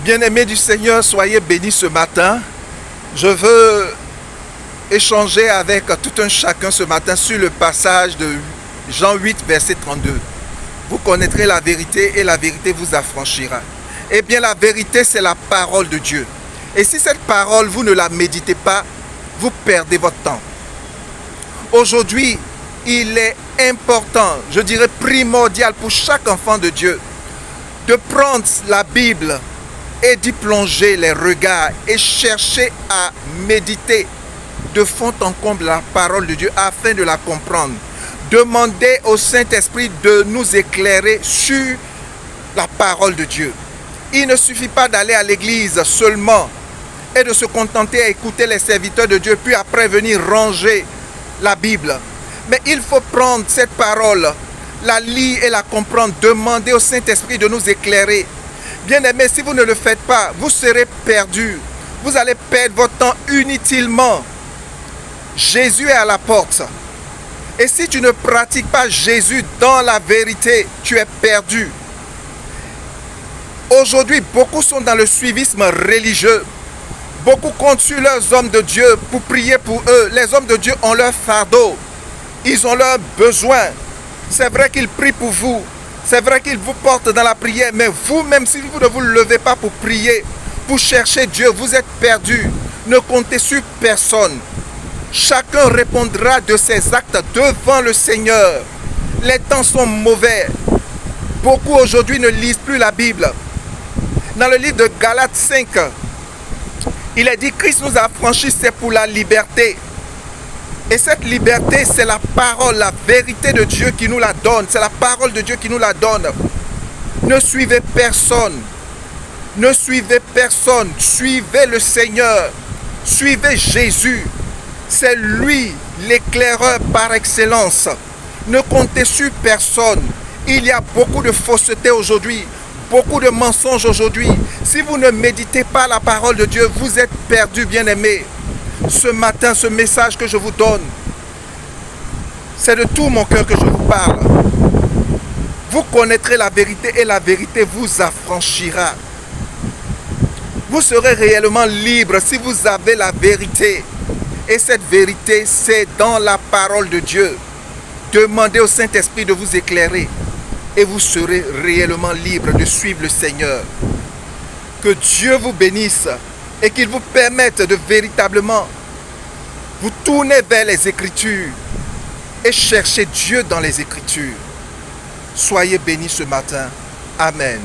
Bien-aimés du Seigneur, soyez bénis ce matin. Je veux échanger avec tout un chacun ce matin sur le passage de Jean 8, verset 32. Vous connaîtrez la vérité et la vérité vous affranchira. Eh bien, la vérité, c'est la parole de Dieu. Et si cette parole, vous ne la méditez pas, vous perdez votre temps. Aujourd'hui, il est important, je dirais primordial pour chaque enfant de Dieu, de prendre la Bible et d'y plonger les regards et chercher à méditer de fond en comble la parole de Dieu afin de la comprendre. Demandez au Saint-Esprit de nous éclairer sur la parole de Dieu. Il ne suffit pas d'aller à l'église seulement et de se contenter à écouter les serviteurs de Dieu puis après venir ranger la Bible. Mais il faut prendre cette parole, la lire et la comprendre, demander au Saint-Esprit de nous éclairer. Bien-aimés, si vous ne le faites pas, vous serez perdus. Vous allez perdre votre temps inutilement. Jésus est à la porte. Et si tu ne pratiques pas Jésus dans la vérité, tu es perdu. Aujourd'hui, beaucoup sont dans le suivisme religieux. Beaucoup comptent sur leurs hommes de Dieu pour prier pour eux. Les hommes de Dieu ont leur fardeau. Ils ont leurs besoins. C'est vrai qu'ils prient pour vous. C'est vrai qu'ils vous portent dans la prière. Mais vous-même, si vous ne vous levez pas pour prier, pour chercher Dieu, vous êtes perdu. Ne comptez sur personne. Chacun répondra de ses actes devant le Seigneur. Les temps sont mauvais. Beaucoup aujourd'hui ne lisent plus la Bible. Dans le livre de Galates 5, il est dit Christ nous a affranchis, c'est pour la liberté. Et cette liberté, c'est la parole, la vérité de Dieu qui nous la donne. C'est la parole de Dieu qui nous la donne. Ne suivez personne. Ne suivez personne. Suivez le Seigneur. Suivez Jésus. C'est lui l'éclaireur par excellence. Ne comptez sur personne. Il y a beaucoup de fausseté aujourd'hui. Beaucoup de mensonges aujourd'hui. Si vous ne méditez pas la parole de Dieu, vous êtes perdus, bien-aimés. Ce matin, ce message que je vous donne, c'est de tout mon cœur que je vous parle. Vous connaîtrez la vérité et la vérité vous affranchira. Vous serez réellement libre si vous avez la vérité. Et cette vérité, c'est dans la parole de Dieu. Demandez au Saint-Esprit de vous éclairer. Et vous serez réellement libre de suivre le Seigneur. Que Dieu vous bénisse et qu'il vous permette de véritablement vous tourner vers les Écritures et chercher Dieu dans les Écritures. Soyez bénis ce matin. Amen.